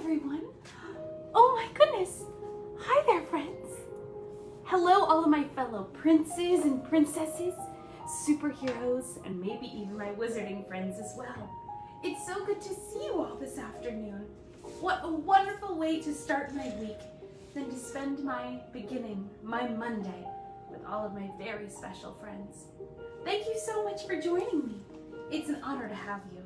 everyone. Oh my goodness. Hi there, friends. Hello, all of my fellow princes and princesses, superheroes, and maybe even my wizarding friends as well. It's so good to see you all this afternoon. What a wonderful way to start my week than to spend my Monday, with all of my very special friends. Thank you so much for joining me. It's an honor to have you.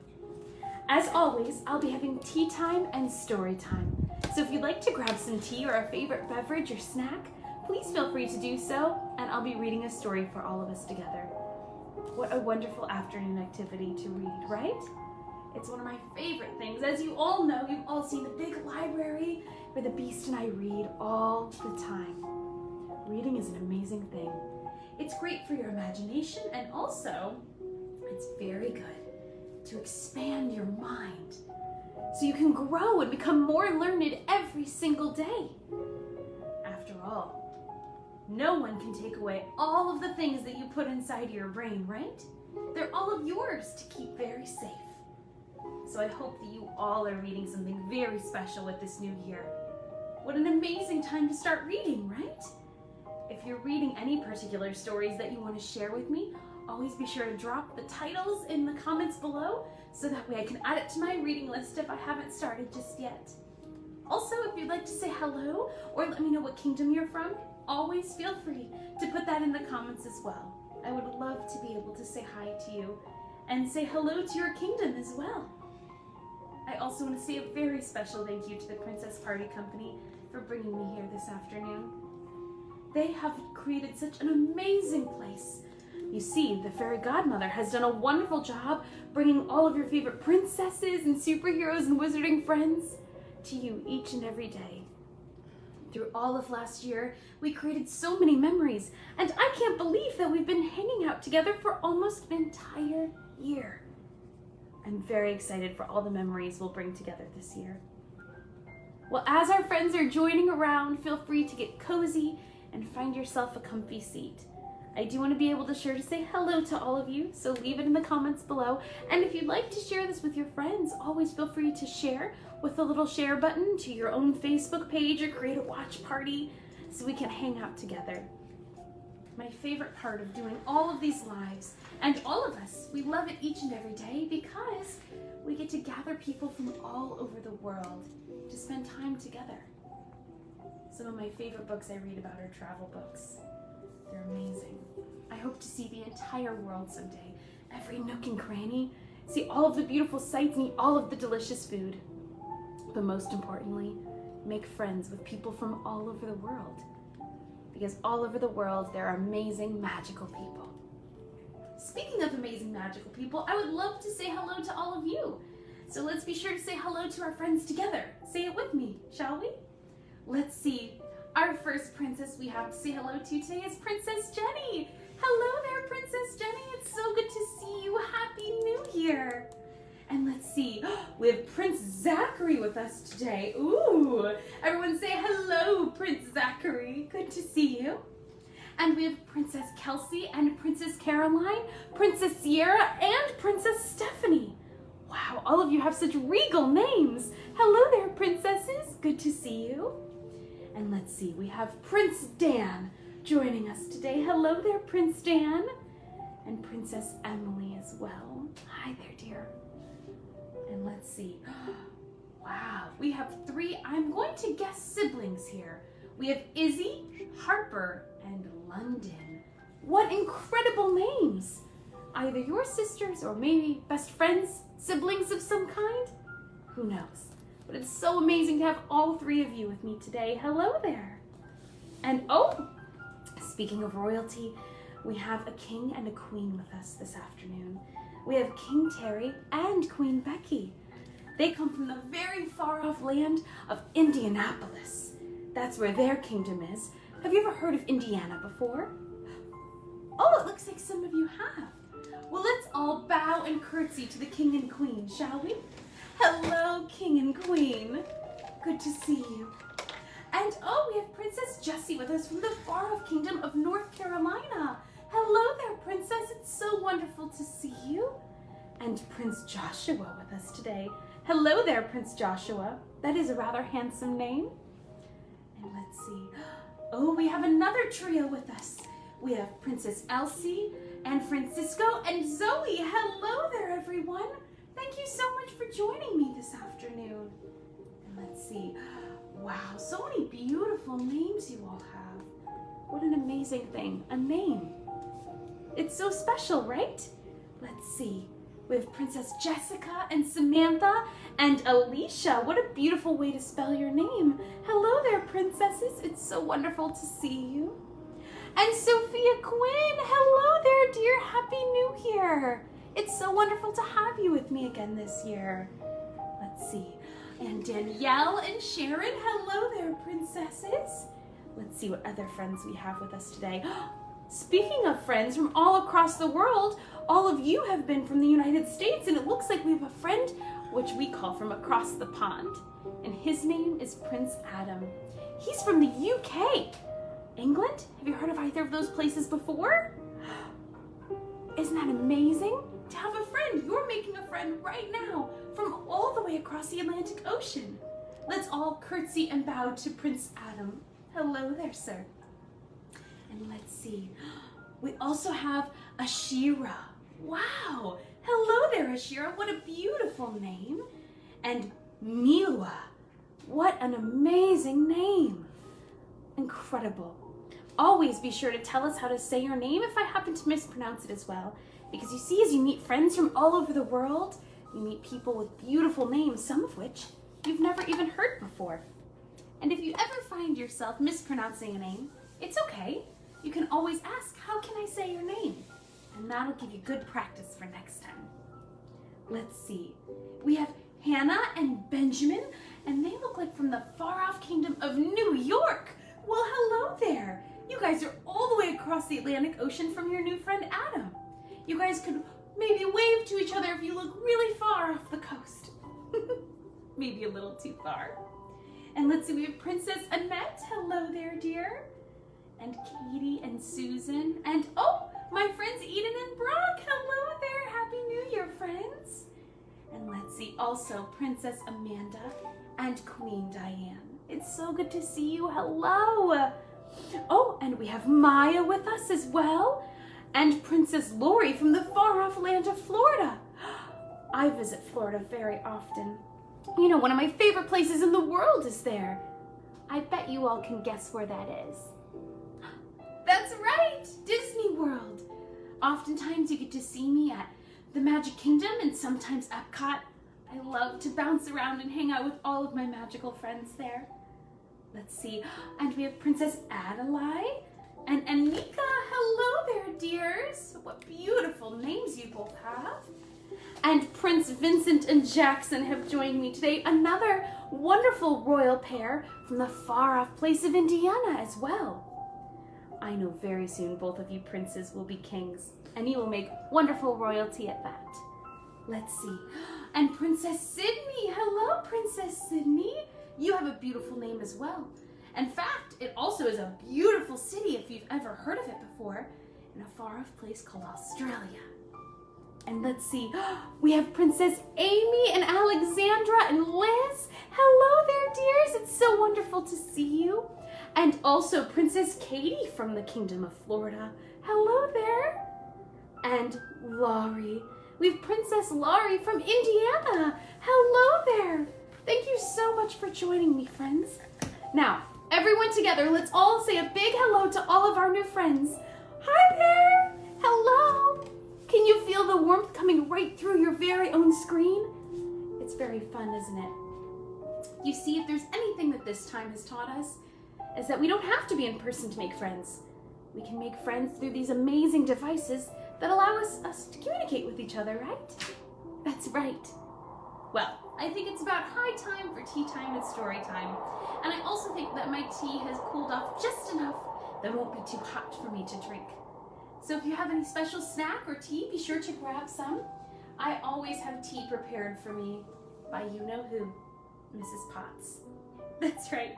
As always, I'll be having tea time and story time. So if you'd like to grab some tea or a favorite beverage or snack, please feel free to do so, and I'll be reading a story for all of us together. What a wonderful afternoon activity to read, right? It's one of my favorite things. As you all know, you've all seen the big library where the Beast and I read all the time. Reading is an amazing thing. It's great for your imagination, and also it's very good to expand your mind so you can grow and become more learned every single day. After all, no one can take away all of the things that you put inside your brain, right? They're all of yours to keep very safe. So I hope that you all are reading something very special with this new year. What an amazing time to start reading, right? If you're reading any particular stories that you want to share with me, always be sure to drop the titles in the comments below so that way I can add it to my reading list if I haven't started just yet. Also, if you'd like to say hello or let me know what kingdom you're from, always feel free to put that in the comments as well. I would love to be able to say hi to you and say hello to your kingdom as well. I also want to say a very special thank you to the Princess Party Company for bringing me here this afternoon. They have created such an amazing place. You see, the fairy godmother has done a wonderful job bringing all of your favorite princesses and superheroes and wizarding friends to you each and every day. Through all of last year, we created so many memories, and I can't believe that we've been hanging out together for almost an entire year. I'm very excited for all the memories we'll bring together this year. Well, as our friends are joining around, feel free to get cozy and find yourself a comfy seat. I do want to be able to share to say hello to all of you, so leave it in the comments below. And if you'd like to share this with your friends, always feel free to share with the little share button to your own Facebook page or create a watch party so we can hang out together. My favorite part of doing all of these lives, and all of us, we love it each and every day because we get to gather people from all over the world to spend time together. Some of my favorite books I read about are travel books. They're amazing. I hope to see the entire world someday, every nook and cranny, see all of the beautiful sights and eat all of the delicious food. But most importantly, make friends with people from all over the world. Because all over the world, there are amazing, magical people. Speaking of amazing, magical people, I would love to say hello to all of you. So let's be sure to say hello to our friends together. Say it with me, shall we? Let's see. Our first princess we have to say hello to today is Princess Jenny. Hello there, Princess Jenny. It's so good to see you. Happy New Year. And let's see, we have Prince Zachary with us today. Ooh, everyone say hello, Prince Zachary. Good to see you. And we have Princess Kelsey and Princess Caroline, Princess Sierra, and Princess Stephanie. Wow, all of you have such regal names. Hello there, princesses. Good to see you. And let's see, we have Prince Dan joining us today. Hello there, Prince Dan. And Princess Emily as well. Hi there, dear. And let's see. Wow, we have three, I'm going to guess siblings here. We have Izzy, Harper, and London. What incredible names. Either your sisters or maybe best friends, siblings of some kind. Who knows? But it's so amazing to have all three of you with me today. Hello there. And oh, speaking of royalty, we have a king and a queen with us this afternoon. We have King Terry and Queen Becky. They come from the very far off land of Indianapolis. That's where their kingdom is. Have you ever heard of Indiana before? Oh, it looks like some of you have. Well, let's all bow and curtsy to the king and queen, shall we? Hello, king and queen. Good to see you. And oh, we have Princess Jessie with us from the far-off kingdom of North Carolina. Hello there, princess. It's so wonderful to see you. And Prince Joshua with us today. Hello there, Prince Joshua. That is a rather handsome name. And let's see. Oh, we have another trio with us. We have Princess Elsie and Francisco and Zoe. Hello there, everyone. Thank you so much for joining me this afternoon. And let's see. Wow, so many beautiful names you all have. What an amazing thing, a name. It's so special, right? Let's see. We have Princess Jessica and Samantha and Alicia. What a beautiful way to spell your name. Hello there, princesses. It's so wonderful to see you. And Sophia Quinn. Hello there, dear. Happy New Year. It's so wonderful to have you with me again this year. Let's see. And Danielle and Sharon. Hello there, princesses. Let's see what other friends we have with us today. Speaking of friends from all across the world, all of you have been from the United States, and it looks like we have a friend which we call from across the pond. And his name is Prince Adam. He's from the UK. England? Have you heard of either of those places before? Isn't that amazing? To have a friend. You're making a friend right now from all the way across the Atlantic Ocean. Let's all curtsy and bow to Prince Adam. Hello there, sir. And let's see. We also have Ashira. Wow. Hello there, Ashira. What a beautiful name. And Miwa. What an amazing name. Incredible. Always be sure to tell us how to say your name if I happen to mispronounce it as well. Because you see, as you meet friends from all over the world, you meet people with beautiful names, some of which you've never even heard before. And if you ever find yourself mispronouncing a name, it's okay. You can always ask, how can I say your name? And that'll give you good practice for next time. Let's see. We have Hannah and Benjamin, and they look like from the far-off kingdom of New York. Well, hello there. You guys are all the way across the Atlantic Ocean from your new friend Adam. You guys could maybe wave to each other if you look really far off the coast. Maybe a little too far. And let's see, we have Princess Annette. Hello there, dear. And Katie and Susan. And oh, my friends Eden and Brock. Hello there. Happy New Year, friends. And let's see, also Princess Amanda and Queen Diane. It's so good to see you. Hello. Oh, and we have Maya with us as well. And Princess Lori from the far-off land of Florida. I visit Florida very often. You know, one of my favorite places in the world is there. I bet you all can guess where that is. That's right, Disney World. Oftentimes you get to see me at the Magic Kingdom and sometimes Epcot. I love to bounce around and hang out with all of my magical friends there. Let's see, and we have Princess Adelaide and Anika. Hello there, dears. What beautiful names you both have. And Prince Vincent and Jackson have joined me today. Another wonderful royal pair from the far-off place of Indiana as well. I know very soon both of you princes will be kings, and you will make wonderful royalty at that. Let's see. And Princess Sydney. Hello, Princess Sydney. You have a beautiful name as well. In fact, it also is a beautiful city if you've ever heard of it before, in a far-off place called Australia. And let's see, we have Princess Amy and Alexandra and Liz. Hello there, dears. It's so wonderful to see you. And also Princess Katie from the Kingdom of Florida. Hello there. And Laurie. We have Princess Laurie from Indiana. Hello there. Thank you so much for joining me, friends. Now, everyone together, let's all say a big hello to all of our new friends. Hi there. Hello. Can you feel the warmth coming right through your very own screen? It's very fun, isn't it? You see, if there's anything that this time has taught us, is that we don't have to be in person to make friends. We can make friends through these amazing devices that allow us to communicate with each other, right? That's right. Well, I think it's about high time for tea time and story time. And I also think that my tea has cooled off just enough that it won't be too hot for me to drink. So if you have any special snack or tea, be sure to grab some. I always have tea prepared for me by you-know-who, Mrs. Potts. That's right.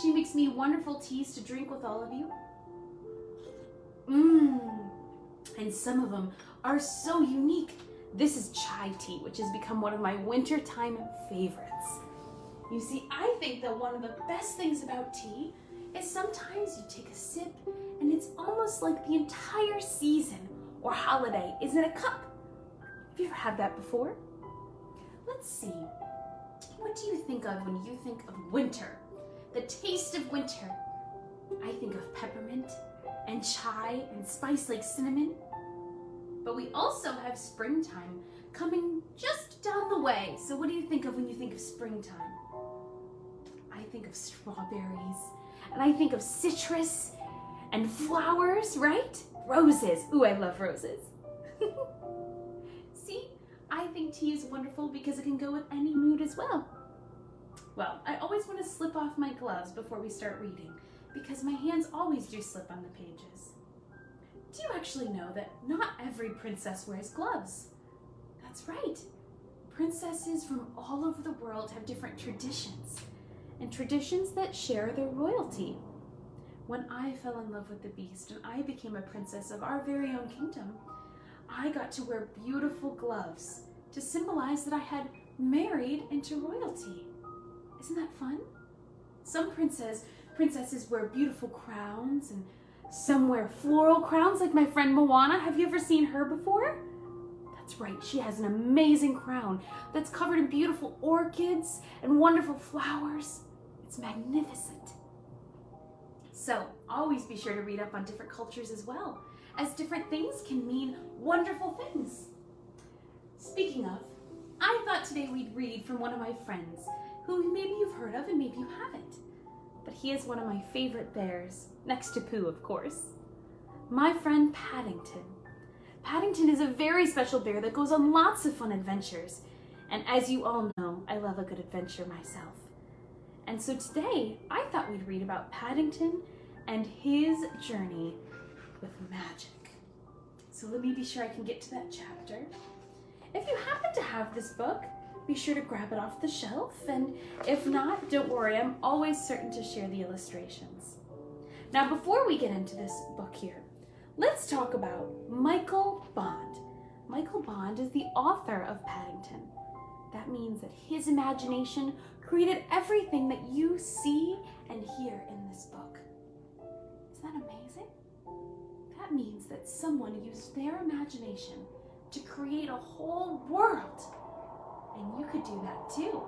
She makes me wonderful teas to drink with all of you. And some of them are so unique This is chai tea, which has become one of my wintertime favorites. You see, I think that one of the best things about tea is sometimes you take a sip and it's almost like the entire season or holiday is in a cup. Have you ever had that before? Let's see. What do you think of when you think of winter? The taste of winter. I think of peppermint and chai and spice like cinnamon. But we also have springtime coming just down the way. So what do you think of when you think of springtime? I think of strawberries, and I think of citrus and flowers, right? Roses. Ooh, I love roses. See, I think tea is wonderful because it can go with any mood as well. Well, I always want to slip off my gloves before we start reading because my hands always do slip on the pages. Do you actually know that not every princess wears gloves? That's right. Princesses from all over the world have different traditions, and traditions that share their royalty. When I fell in love with the Beast and I became a princess of our very own kingdom, I got to wear beautiful gloves to symbolize that I had married into royalty. Isn't that fun? Some princesses wear beautiful crowns, and some wear floral crowns like my friend Moana. Have you ever seen her before? That's right, she has an amazing crown that's covered in beautiful orchids and wonderful flowers. It's magnificent. So always be sure to read up on different cultures as well, as different things can mean wonderful things. Speaking of, I thought today we'd read from one of my friends who maybe you've heard of and maybe you haven't. But he is one of my favorite bears, next to Pooh, of course. My friend Paddington. Paddington is a very special bear that goes on lots of fun adventures. And as you all know, I love a good adventure myself. And so today, I thought we'd read about Paddington and his journey with magic. So let me be sure I can get to that chapter. If you happen to have this book, be sure to grab it off the shelf. And if not, don't worry, I'm always certain to share the illustrations. Now, before we get into this book here, let's talk about Michael Bond. Michael Bond is the author of Paddington. That means that his imagination created everything that you see and hear in this book. Isn't that amazing? That means that someone used their imagination to create a whole world. And you could do that too.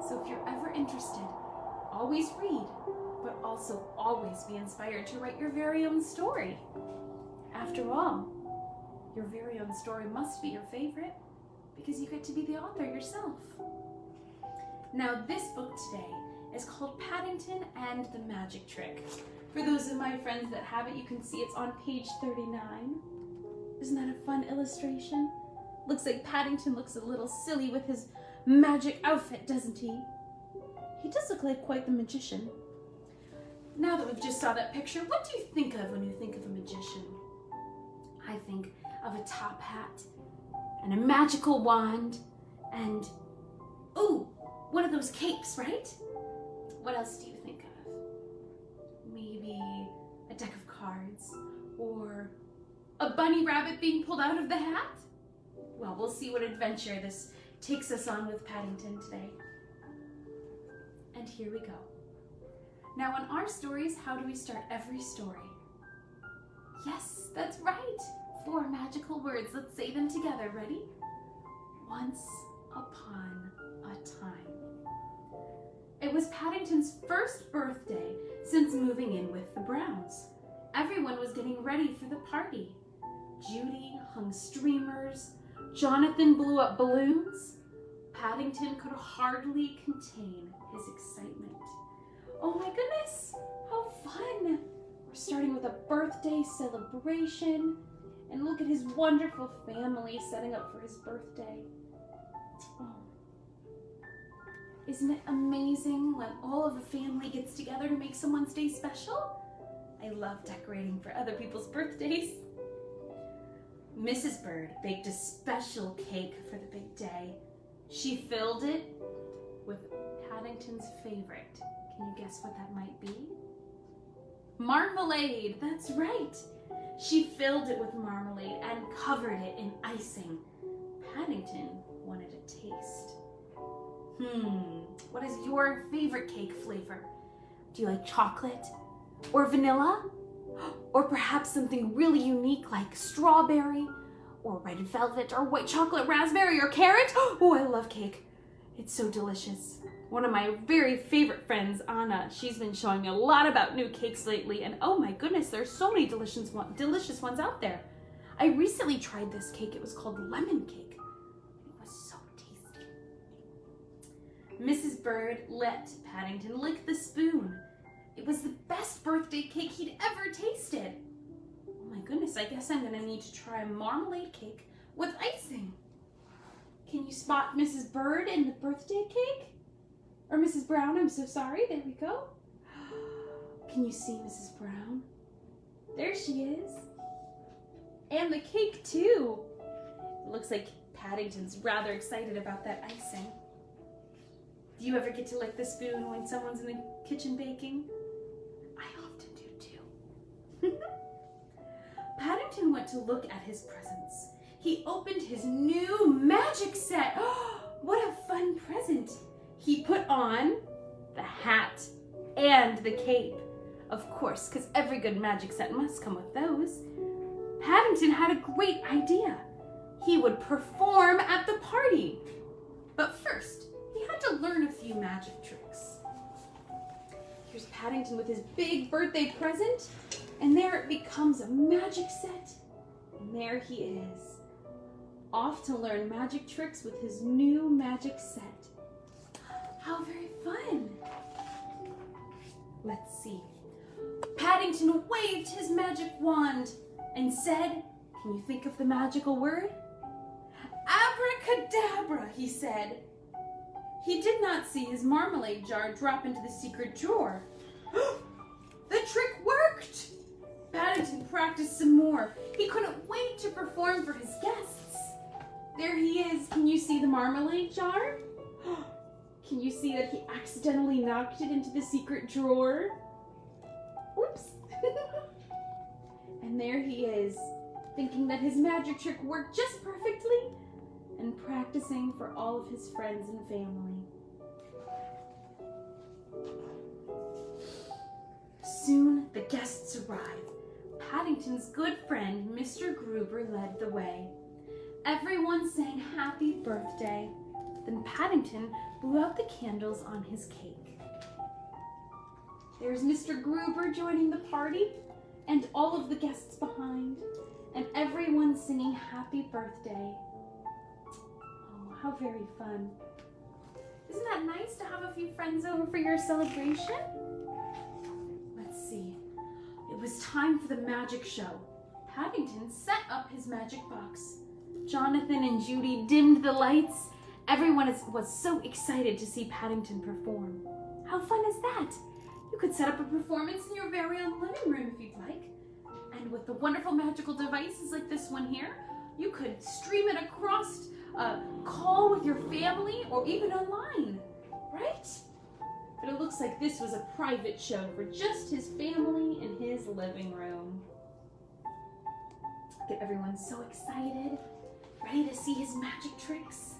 So if you're ever interested, always read, but also always be inspired to write your very own story. After all, your very own story must be your favorite because you get to be the author yourself. Now, this book today is called Paddington and the Magic Trick. For those of my friends that have it, you can see it's on page 39. Isn't that a fun illustration? Looks like Paddington looks a little silly with his magic outfit, doesn't he? He does look like quite the magician. Now that we've just saw that picture, what do you think of when you think of a magician? I think of a top hat and a magical wand and, ooh, one of those capes, right? What else do you think of? Maybe a deck of cards or a bunny rabbit being pulled out of the hat? Well, we'll see what adventure this takes us on with Paddington today. And here we go. Now, in our stories, how do we start every story? Yes, that's right. 4 magical words. Let's say them together. Ready? Once upon a time. It was Paddington's first birthday since moving in with the Browns. Everyone was getting ready for the party. Judy hung streamers. Jonathan blew up balloons. Paddington could hardly contain his excitement. Oh my goodness, how fun! We're starting with a birthday celebration. And look at his wonderful family setting up for his birthday. Oh. Isn't it amazing when all of a family gets together to make someone's day special? I love decorating for other people's birthdays. Mrs. Bird baked a special cake for the big day. She filled it with Paddington's favorite. Can you guess what that might be? Marmalade, that's right. She filled it with marmalade and covered it in icing. Paddington wanted a taste. What is your favorite cake flavor? Do you like chocolate or vanilla? Or perhaps something really unique like strawberry or red velvet or white chocolate raspberry or carrot? Oh, I love cake. It's so delicious. One of my very favorite friends, Anna, she's been showing me a lot about new cakes lately, and oh my goodness, there's so many delicious ones out there. I recently tried this cake. It was called lemon cake. It was so tasty. Mrs. Bird let Paddington lick the spoon. It was the best birthday cake he'd ever tasted. Oh my goodness, I guess I'm gonna need to try a marmalade cake with icing. Can you spot Mrs. Bird in the birthday cake? Or Mrs. Brown, I'm so sorry, there we go. Can you see Mrs. Brown? There she is. And the cake too. It looks like Paddington's rather excited about that icing. Do you ever get to lick the spoon when someone's in the kitchen baking? I often do too. Paddington went to look at his presents. He opened his new magic set. What a fun present. He put on the hat and the cape. Of course, because every good magic set must come with those. Paddington had a great idea. He would perform at the party. But first, he had to learn a few magic tricks. Here's Paddington with his big birthday present, and there it becomes a magic set. And there he is, off to learn magic tricks with his new magic set. How very fun. Let's see. Paddington waved his magic wand and said, can you think of the magical word? Abracadabra, he said. He did not see his marmalade jar drop into the secret drawer. The trick worked! Paddington practiced some more. He couldn't wait to perform for his guests. There he is. Can you see the marmalade jar? Can you see that he accidentally knocked it into the secret drawer? Whoops. And there he is, thinking that his magic trick worked just perfectly and practicing for all of his friends and family. Soon the guests arrived. Paddington's good friend, Mr. Gruber, led the way. Everyone sang happy birthday. Then Paddington blew out the candles on his cake. There's Mr. Gruber joining the party, and all of the guests behind, and everyone singing happy birthday. Oh, how very fun. Isn't that nice to have a few friends over for your celebration? Let's see. It was time for the magic show. Paddington set up his magic box. Jonathan and Judy dimmed the lights. Everyone was so excited to see Paddington perform. How fun is that? You could set up a performance in your very own living room if you'd like. And with the wonderful magical devices like this one here, you could stream it across a call with your family or even online, right? But it looks like this was a private show for just his family in his living room. Get everyone so excited, ready to see his magic tricks.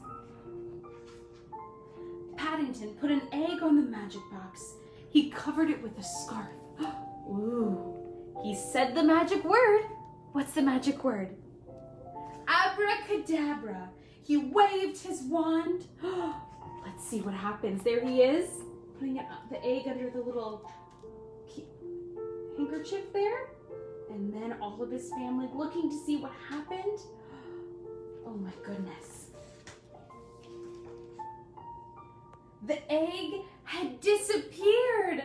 Paddington put an egg on the magic box. He covered it with a scarf. Ooh, he said the magic word. What's the magic word? Abracadabra. He waved his wand. Let's see what happens. There he is, putting the egg under the little handkerchief there. And then all of his family looking to see what happened. Oh my goodness. The egg had disappeared.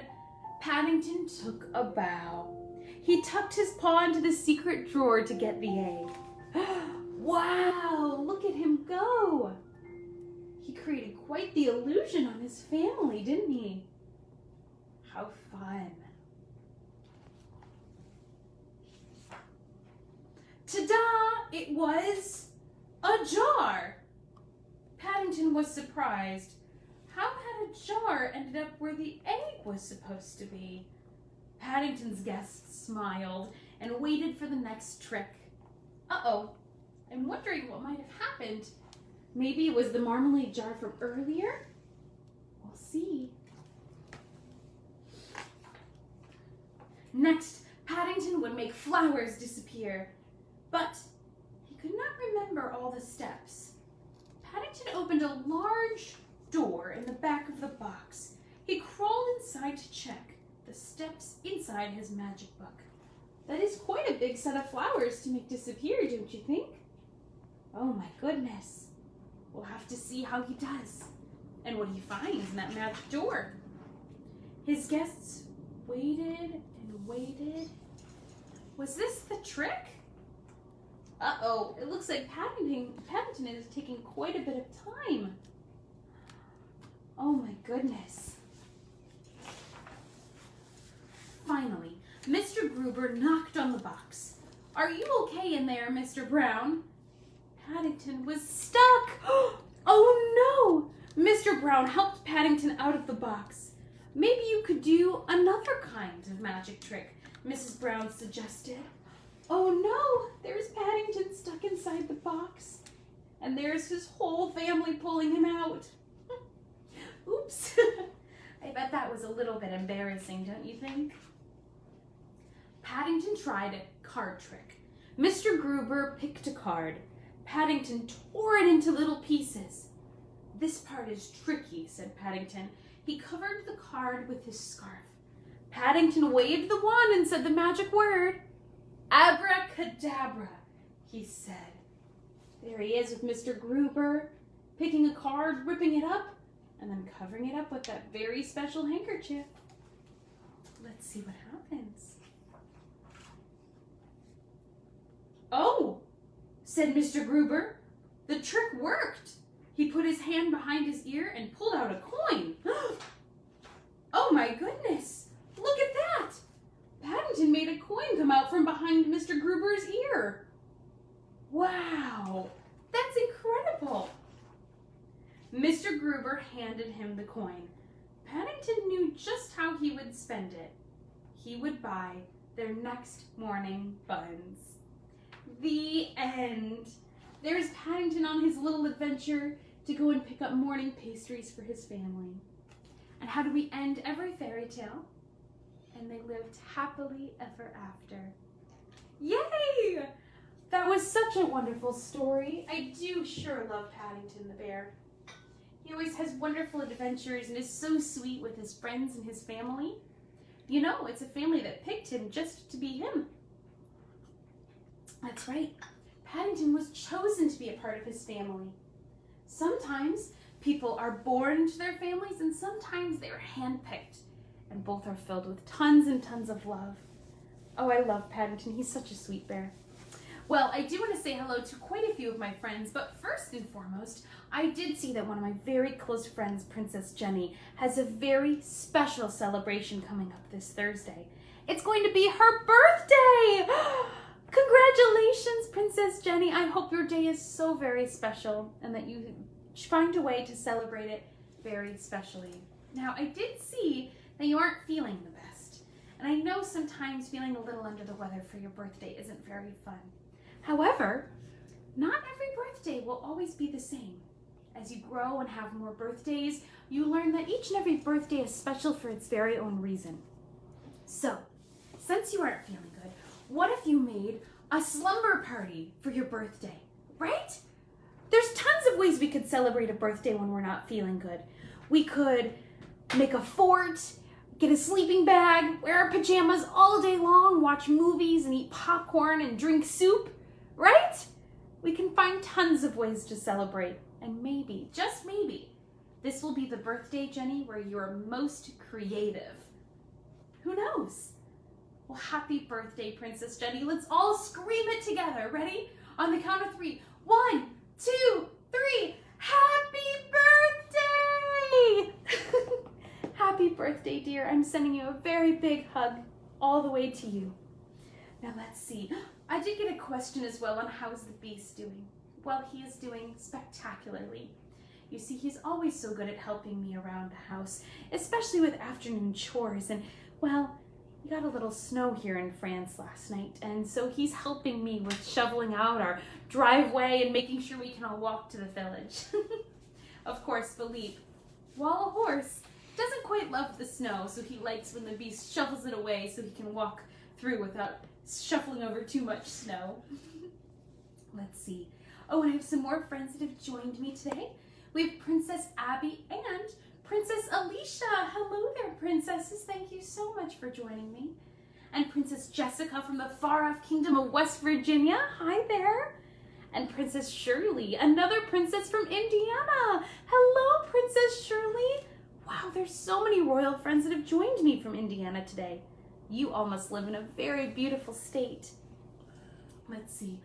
Paddington took a bow. He tucked his paw into the secret drawer to get the egg. Wow, look at him go. He created quite the illusion on his family, didn't he? How fun. Ta-da! It was a jar. Paddington was surprised. How had a jar ended up where the egg was supposed to be? Paddington's guests smiled and waited for the next trick. Uh-oh, I'm wondering what might have happened. Maybe it was the marmalade jar from earlier? We'll see. Next, Paddington would make flowers disappear, but he could not remember all the steps. Paddington opened a large door in the back of the box. He crawled inside to check the steps inside his magic book. That is quite a big set of flowers to make disappear, don't you think? Oh my goodness. We'll have to see how he does and what he finds in that magic door. His guests waited and waited. Was this the trick? Uh-oh, it looks like Paddington is taking quite a bit of time. Oh my goodness. Finally, Mr. Gruber knocked on the box. Are you okay in there, Mr. Brown? Paddington was stuck. Oh no! Mr. Brown helped Paddington out of the box. Maybe you could do another kind of magic trick, Mrs. Brown suggested. Oh no, there's Paddington stuck inside the box. And there's his whole family pulling him out. Oops. I bet that was a little bit embarrassing, don't you think? Paddington tried a card trick. Mr. Gruber picked a card. Paddington tore it into little pieces. This part is tricky, said Paddington. He covered the card with his scarf. Paddington waved the wand and said the magic word. Abracadabra, he said. There he is with Mr. Gruber, picking a card, ripping it up, and then covering it up with that very special handkerchief. Let's see what happens. Oh, said Mr. Gruber. The trick worked. He put his hand behind his ear and pulled out a coin. Oh my goodness, look at that. Paddington made a coin come out from behind Mr. Gruber's ear. Wow, that's incredible. Mr. Gruber handed him the coin. Paddington knew just how he would spend it. He would buy their next morning buns. The end. There's Paddington on his little adventure to go and pick up morning pastries for his family. And how do we end every fairy tale? And they lived happily ever after. Yay! That was such a wonderful story. I do sure love Paddington the bear. He always has wonderful adventures and is so sweet with his friends and his family. You know, it's a family that picked him just to be him. That's right. Paddington was chosen to be a part of his family. Sometimes people are born into their families and sometimes they are handpicked. And both are filled with tons and tons of love. Oh, I love Paddington. He's such a sweet bear. Well, I do want to say hello to quite a few of my friends, but first and foremost, I did see that one of my very close friends, Princess Jenny, has a very special celebration coming up this Thursday. It's going to be her birthday! Congratulations, Princess Jenny. I hope your day is so very special and that you find a way to celebrate it very specially. Now, I did see that you aren't feeling the best, and I know sometimes feeling a little under the weather for your birthday isn't very fun. However, not every birthday will always be the same. As you grow and have more birthdays, you learn that each and every birthday is special for its very own reason. So, since you aren't feeling good, what if you made a slumber party for your birthday, right? There's tons of ways we could celebrate a birthday when we're not feeling good. We could make a fort, get a sleeping bag, wear our pajamas all day long, watch movies and eat popcorn and drink soup, right? We can find tons of ways to celebrate. And maybe, just maybe, this will be the birthday, Jenny, where you're most creative. Who knows? Well, happy birthday, Princess Jenny. Let's all scream it together. Ready? On the count of 3. 1, 2, 3. Happy birthday! Happy birthday, dear. I'm sending you a very big hug all the way to you. Now let's see. I did get a question as well on how's the beast doing. Well, he is doing spectacularly. You see, he's always so good at helping me around the house, especially with afternoon chores. And, well, We got a little snow here in France last night, and so he's helping me with shoveling out our driveway and making sure we can all walk to the village. Of course, Philippe, while a horse, doesn't quite love the snow, so he likes when the beast shovels it away so he can walk through without shuffling over too much snow. Let's see. Oh, and I have some more friends that have joined me today. We have Princess Abby and Princess Alicia. Hello there, princesses. Thank you so much for joining me. And Princess Jessica from the far-off kingdom of West Virginia. Hi there. And Princess Shirley, another princess from Indiana. Hello, Princess Shirley. Wow, there's so many royal friends that have joined me from Indiana today. You all must live in a very beautiful state. Let's see.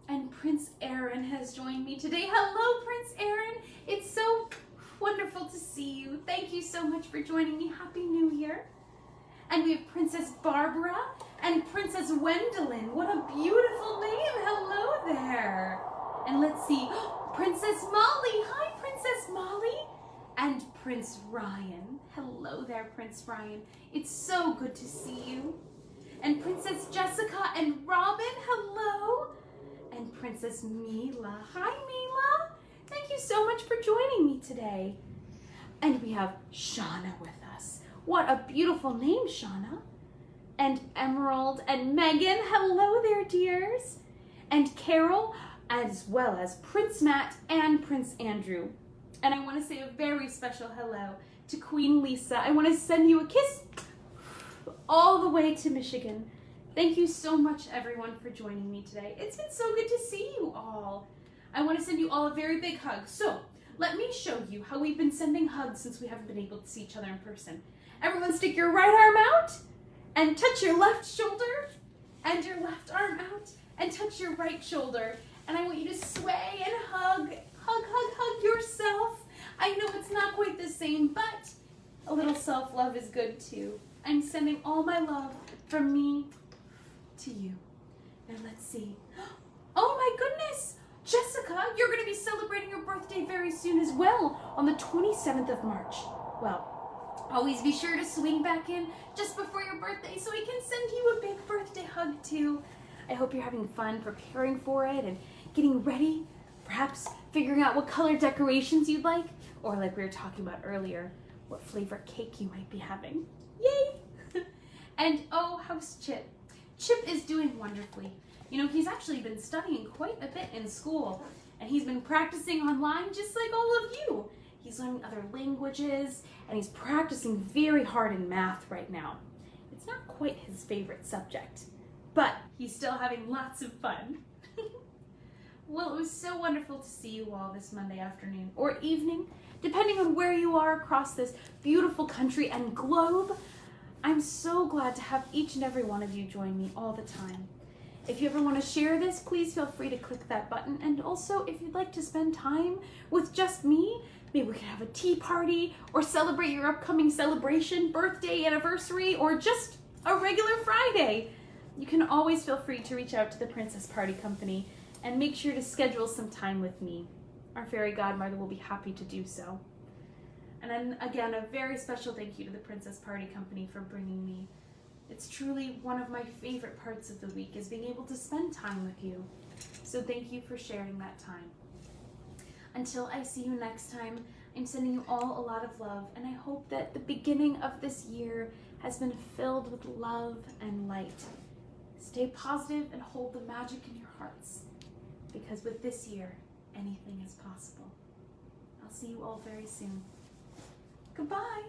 And Prince Aaron has joined me today. Hello, Prince Aaron. It's so wonderful to see you. Thank you so much for joining me. Happy New Year. And we have Princess Barbara and Princess Gwendolyn. What a beautiful name. Hello there. And let's see, Princess Molly. Hi, Princess Molly. And Prince Ryan. Hello there, Prince Ryan. It's so good to see you. And Princess Jessica and Robin. Hello. And Princess Mila. Hi, Mila. Thank you so much for joining me today. And we have Shauna with us. What a beautiful name, Shauna. And Emerald and Megan. Hello there, dears. And Carol, as well as Prince Matt and Prince Andrew. And I want to say a very special hello to Queen Lisa. I want to send you a kiss all the way to Michigan. Thank you so much, everyone, for joining me today. It's been so good to see you all. I want to send you all a very big hug. So let me show you how we've been sending hugs since we haven't been able to see each other in person. Everyone stick your right arm out and touch your left shoulder and your left arm out and touch your right shoulder. And I want you to sway and hug, hug yourself. I know it's not quite the same, but a little self-love is good too. I'm sending all my love from me to you. Now let's see. Oh my goodness! Jessica, you're going to be celebrating your birthday very soon as well, on the 27th of March. Well, always be sure to swing back in just before your birthday so I can send you a big birthday hug too. I hope you're having fun preparing for it and getting ready, perhaps figuring out what color decorations you'd like, or like we were talking about earlier, what flavor cake you might be having. Yay! And oh, how's Chip? Chip is doing wonderfully. You know, he's actually been studying quite a bit in school, and he's been practicing online just like all of you. He's learning other languages, and he's practicing very hard in math right now. It's not quite his favorite subject, but he's still having lots of fun. Well, it was so wonderful to see you all this Monday afternoon or evening, depending on where you are across this beautiful country and globe. I'm so glad to have each and every one of you join me all the time. If you ever want to share this, please feel free to click that button. And also, if you'd like to spend time with just me, maybe we could have a tea party or celebrate your upcoming celebration, birthday, anniversary, or just a regular Friday. You can always feel free to reach out to the Princess Party Company and make sure to schedule some time with me. Our fairy godmother will be happy to do so. And then again, a very special thank you to the Princess Party Company for bringing me. It's truly one of my favorite parts of the week is being able to spend time with you. So thank you for sharing that time. Until I see you next time, I'm sending you all a lot of love, and I hope that the beginning of this year has been filled with love and light. Stay positive and hold the magic in your hearts, because with this year, anything is possible. I'll see you all very soon. Goodbye.